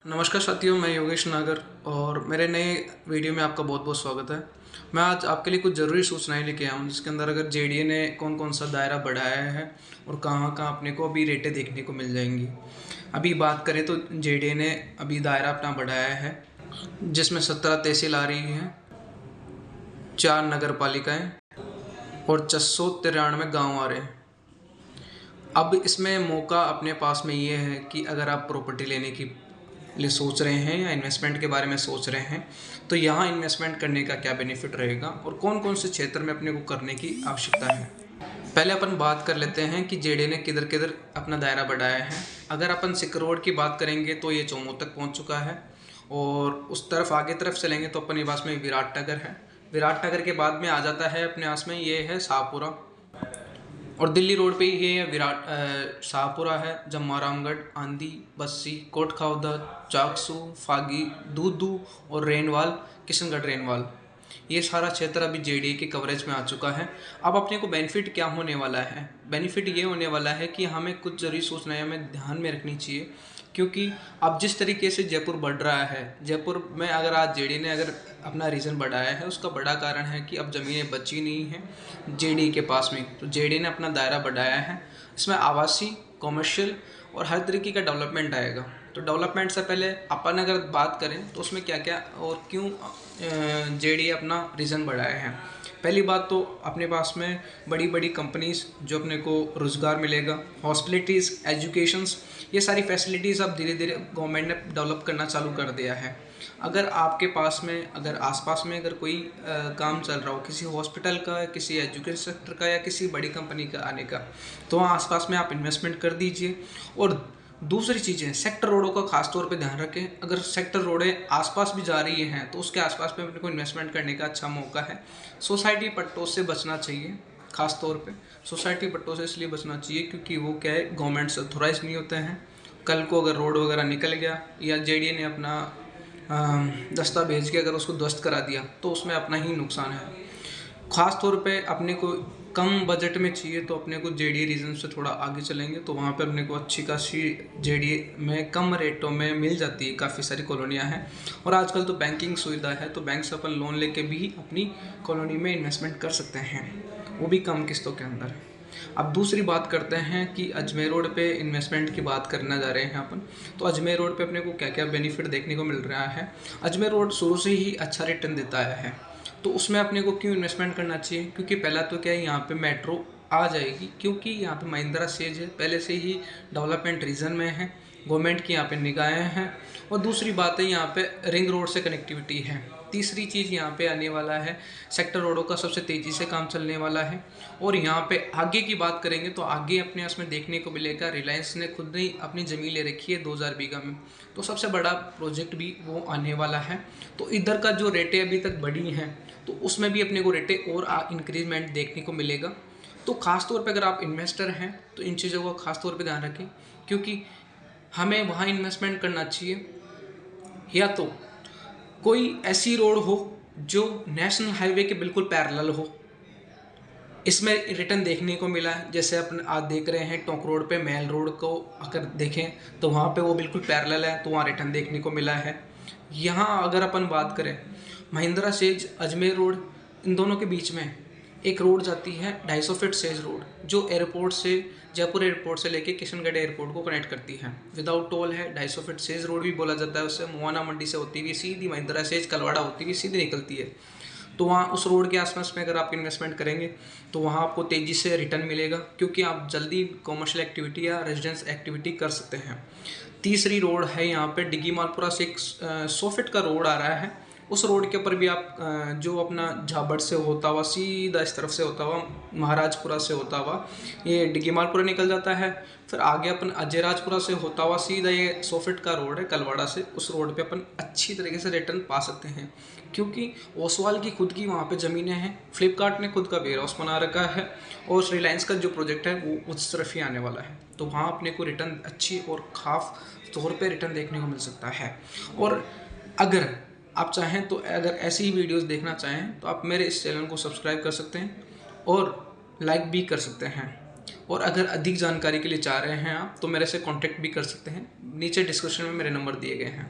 नमस्कार साथियों, मैं योगेश नागर और मेरे नए वीडियो में आपका बहुत बहुत स्वागत है। मैं आज आपके लिए कुछ ज़रूरी सूचनाएं लेके आया हूँ जिसके अंदर अगर जेडीए ने कौन कौन सा दायरा बढ़ाया है और कहाँ कहाँ अपने को अभी रेटें देखने को मिल जाएंगी। अभी बात करें तो जेडीए ने अभी दायरा अपना बढ़ाया है जिसमें 17 तहसील आ रही हैं, 4 नगर पालिकाएँ और 693 गाँव आ रहे हैं। अब इसमें मौका अपने पास में ये है कि अगर आप प्रॉपर्टी लेने की लिए सोच रहे हैं या इन्वेस्टमेंट के बारे में सोच रहे हैं तो यहाँ इन्वेस्टमेंट करने का क्या बेनिफिट रहेगा और कौन कौन से क्षेत्र में अपने को करने की आवश्यकता है। पहले अपन बात कर लेते हैं कि जेडीए ने किधर किधर अपना दायरा बढ़ाया है। अगर अपन सिकरौड की बात करेंगे तो ये चौमू तक पहुँच चुका है और उस तरफ आगे तरफ चलेंगे तो अपने पास में विराटनगर है। विराटनगर के बाद में आ जाता है अपने पास में ये है शाहपुरा और दिल्ली रोड पे ही ये शाहपुरा है, जम्मारामगढ़, आंधी, बस्सी, कोटखावदा, चाकसू, फागी, दूदू और रेनवाल, किशनगढ़ रेनवाल। ये सारा क्षेत्र अभी जेडीए के कवरेज में आ चुका है। अब अपने को बेनिफिट क्या होने वाला है? बेनिफिट ये होने वाला है कि हमें कुछ जरूरी सूचनाएं हमें ध्यान में रखनी चाहिए, क्योंकि अब जिस तरीके से जयपुर बढ़ रहा है, जयपुर में अगर आज जेडीए ने अगर अपना रीजन बढ़ाया है, उसका बड़ा कारण है कि अब ज़मीनें बची नहीं हैं जेडीए के पास में, तो जेडीए ने अपना दायरा बढ़ाया है। इसमें आवासीय, कॉमर्शियल और हर तरीके का डेवलपमेंट आएगा। तो डेवलपमेंट से पहले अपन अगर बात करें तो उसमें क्या क्या और क्यों जेडीए अपना रीजन बढ़ाया है। पहली बात तो अपने पास में बड़ी बड़ी कंपनीज जो अपने को रोज़गार मिलेगा, हॉस्पिटलिटीज़, एजुकेशंस, ये सारी फैसिलिटीज़ अब धीरे धीरे गवर्नमेंट ने डेवलप करना चालू कर दिया है। अगर आपके पास में अगर आसपास में अगर कोई काम चल रहा हो किसी हॉस्पिटल का, किसी एजुकेशन सेक्टर का या किसी बड़ी कंपनी का आने का, तो वहाँ आसपास में आप इन्वेस्टमेंट कर दीजिए। और दूसरी चीज़ें, सेक्टर रोडों का खास तौर पे ध्यान रखें। अगर सेक्टर रोडें आसपास भी जा रही हैं तो उसके आसपास में अपने को इन्वेस्टमेंट करने का अच्छा मौका है। सोसाइटी पट्टों से बचना चाहिए, खास तौर पे सोसाइटी पट्टों से इसलिए बचना चाहिए क्योंकि वो क्या है, गवर्नमेंट से ऑथोराइज नहीं होते हैं। कल को अगर रोड वगैरह निकल गया या जेडीए ने अपना दस्तावेज के अगर उसको ध्वस्त करा दिया तो उसमें अपना ही नुकसान है। ख़ास तौर पे अपने को कम बजट में चाहिए तो अपने को जेडीए रीजन से थोड़ा आगे चलेंगे तो वहाँ पे अपने को अच्छी खासी जेडीए में कम रेटों में मिल जाती है। काफ़ी सारी कॉलोनियाँ हैं और आजकल तो बैंकिंग सुविधा है, तो बैंक से अपन लोन लेके भी अपनी कॉलोनी में इन्वेस्टमेंट कर सकते हैं, वो भी कम किस्तों के अंदर। अब दूसरी बात करते हैं कि अजमेर रोड पे इन्वेस्टमेंट की बात करने जा रहे हैं अपन। तो अजमेर रोड पे अपने को क्या क्या बेनिफिट देखने को मिल रहा है। अजमेर रोड शुरू से ही अच्छा रिटर्न देता है, तो उसमें अपने को क्यों इन्वेस्टमेंट करना चाहिए? क्योंकि पहला तो क्या है, यहाँ पे मेट्रो आ जाएगी, क्योंकि यहाँ पे महिंद्रा सेज है, पहले से ही डेवलपमेंट रीजन में है, गवर्नमेंट की यहाँ पे निगाहें हैं। और दूसरी बात है, यहाँ पे रिंग रोड से कनेक्टिविटी है। तीसरी चीज़ यहाँ पे आने वाला है, सेक्टर रोडों का सबसे तेज़ी से काम चलने वाला है। और यहाँ पे आगे की बात करेंगे तो आगे अपने उसमें देखने को मिलेगा, रिलायंस ने खुद ही अपनी ज़मीन ले रखी है 2000 बीघा में, तो सबसे बड़ा प्रोजेक्ट भी वो आने वाला है। तो इधर का जो रेटें अभी तक बढ़ी हैं तो उसमें भी अपने को रेटें और इंक्रीजमेंट देखने को मिलेगा। तो ख़ास तौर पे अगर आप इन्वेस्टर हैं तो इन चीज़ों का ख़ास तौर पे ध्यान रखें, क्योंकि हमें वहाँ इन्वेस्टमेंट करना चाहिए या तो कोई ऐसी रोड हो जो नेशनल हाईवे के बिल्कुल पैरेलल हो। इसमें रिटर्न देखने को मिला है, जैसे अपन आज देख रहे हैं टोंक रोड पे मेल रोड को अगर देखें तो वहाँ पे वो बिल्कुल पैरेलल है, तो वहाँ रिटर्न देखने को मिला है। यहाँ अगर अपन बात करें महिंद्रा सेज अजमेर रोड, इन दोनों के बीच में एक रोड जाती है 250 फीट सेज रोड, जो एयरपोर्ट से, जयपुर एयरपोर्ट से लेके किशनगढ़ एयरपोर्ट को कनेक्ट करती है। विदाउट टोल है, 250 फीट सेज रोड भी बोला जाता है उससे। मुआना मंडी से होती हुई सीधी महिंद्रा सेज कलवाड़ा होती हुई सीधी निकलती है। तो वहाँ उस रोड के आसपास में अगर आप इन्वेस्टमेंट करेंगे तो वहाँ आपको तेज़ी से रिटर्न मिलेगा, क्योंकि आप जल्दी कॉमर्शियल एक्टिविटी या रेजिडेंस एक्टिविटी कर सकते हैं। तीसरी रोड है यहाँ पे डिगी मालपुरा से एक 100 फीट का रोड आ रहा है। उस रोड के ऊपर भी आप जो अपना झाबड़ से होता हुआ सीधा इस तरफ से होता हुआ महाराजपुरा से होता हुआ ये डिगी मालपुरा निकल जाता है। फिर आगे अपन अजयराजपुरा से होता हुआ सीधा ये 100 फीट का रोड है कलवाड़ा से, उस रोड पे अपन अच्छी तरीके से रिटर्न पा सकते हैं, क्योंकि ओसवाल की खुद की वहाँ पे ज़मीनें हैं, फ्लिपकार्ट ने खुद का वेयर हाउस बना रखा है और रिलायंस का जो प्रोजेक्ट है वो उस तरफ ही आने वाला है। तो वहाँ अपने को रिटर्न अच्छी और खास तौर पे रिटर्न देखने को मिल सकता है। और अगर आप चाहें तो अगर ऐसी ही वीडियोस देखना चाहें तो आप मेरे इस चैनल को सब्सक्राइब कर सकते हैं और लाइक भी कर सकते हैं। और अगर अधिक जानकारी के लिए चाह रहे हैं आप तो मेरे से कांटेक्ट भी कर सकते हैं, नीचे डिस्क्रिप्शन में मेरे नंबर दिए गए हैं।